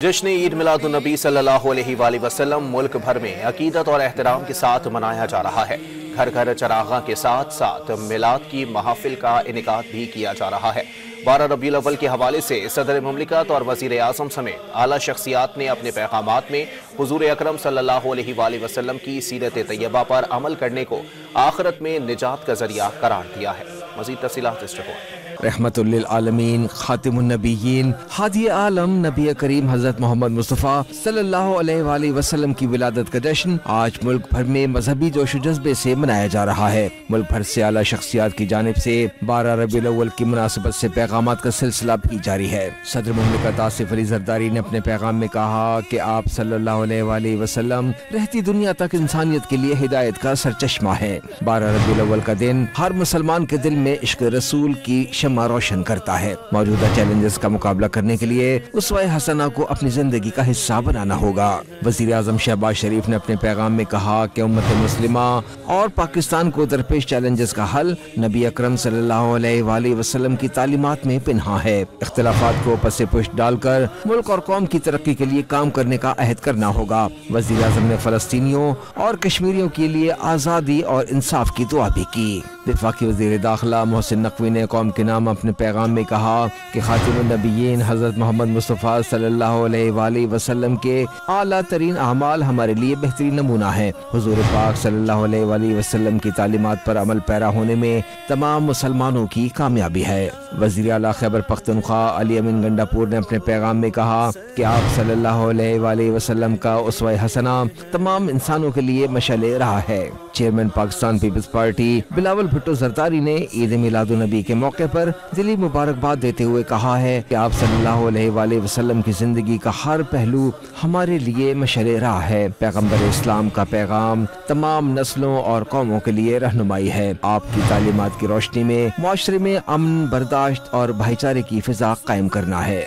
جشن عید میلاد النبی صلی اللہ علیہ وآلہ وسلم ملک بھر میں عقیدت اور احترام کے ساتھ منایا جا رہا ہے۔ گھر گھر چراغاں کے ساتھ ساتھ میلاد کی محافل کا انعقاد بھی کیا جا رہا ہے۔ 12 ربیع الاول کے حوالے سے صدر مملکت اور وزیر اعظم سمیت اعلیٰ شخصیات نے اپنے پیغامات میں حضور اکرم صلی اللہ علیہ وآلہ وسلم کی سیرت طیبہ پر عمل کرنے کو آخرت میں نجات کا ذریعہ قرار دیا ہے۔ مزید تفصیلات اس رپورٹ۔ رحمت للعالمین خاتم النبیین ہادی عالم نبی کریم حضرت محمد مصطفیٰ صلی اللہ علیہ وآلہ وسلم کی ولادت کا جشن آج ملک بھر میں مذہبی جوش و جذبے سے منایا جا رہا ہے۔ ملک بھر سے اعلیٰ شخصیات کی جانب سے 12 ربیع الاول کی مناسبت سے پیغامات کا سلسلہ بھی جاری ہے۔ صدر مملکت آصف علی زرداری نے اپنے پیغام میں کہا کہ آپ صلی اللہ علیہ وآلہ وسلم رہتی دنیا تک انسانیت کے لیے ہدایت کا سرچشمہ ہے۔ 12 ربیع الاول کا دن ہر مسلمان کے دل میں عشق رسول کی شمع روشن کرتا ہے۔ موجودہ چیلنجز کا مقابلہ کرنے کے لیے اسوہ حسنہ کو اپنی زندگی کا حصہ بنانا ہوگا۔ وزیر اعظم شہباز شریف نے اپنے پیغام میں کہا کہ امت مسلمہ اور پاکستان کو درپیش چیلنجز کا حل نبی اکرم صلی اللہ علیہ وآلہ وسلم کی تعلیمات میں پنہاں ہے۔ اختلافات کو پس پشت ڈال کر ملک اور قوم کی ترقی کے لیے کام کرنے کا عہد کرنا ہوگا۔ وزیر اعظم نے فلسطینیوں اور کشمیریوں کے لیے آزادی اور انصاف کی دعا بھی کی۔ وفاقی وزیر داخلہ محسن نقوی نے قوم کے نام اپنے پیغام میں کہا کہ خاتم النبیین حضرت محمد مصطفیٰ صلی اللہ علیہ وآلہ وسلم کے اعلیٰ ترین اعمال ہمارے لیے بہترین نمونہ ہیں۔ حضور پاک صلی اللہ علیہ وآلہ وسلم کی تعلیمات پر عمل پیرا ہونے میں تمام مسلمانوں کی کامیابی ہے۔ وزیر اعلیٰ خیبر پختونخوا علی امین گنڈاپور نے اپنے پیغام میں کہا کہ آپ صلی اللہ علیہ وآلہ وسلم کا اسوہ حسنہ تمام انسانوں کے لیے مشعل راہ ہے۔ Chairman Pakistan Peoples Party Bilawal Bhutto Zardari نے عید میلاد النبی کے موقع پر دلی مبارکباد دیتے ہوئے کہا ہے کہ آپ صلی اللہ علیہ وآلہ وسلم کی زندگی کا ہر پہلو ہمارے لیے مشعل راہ ہے۔ پیغمبر اسلام کا پیغام تمام نسلوں اور قوموں کے لیے رہنمائی ہے۔ آپ کی تعلیمات کی روشنی میں معاشرے میں امن، برداشت اور بھائی چارے کی فضا قائم کرنا ہے۔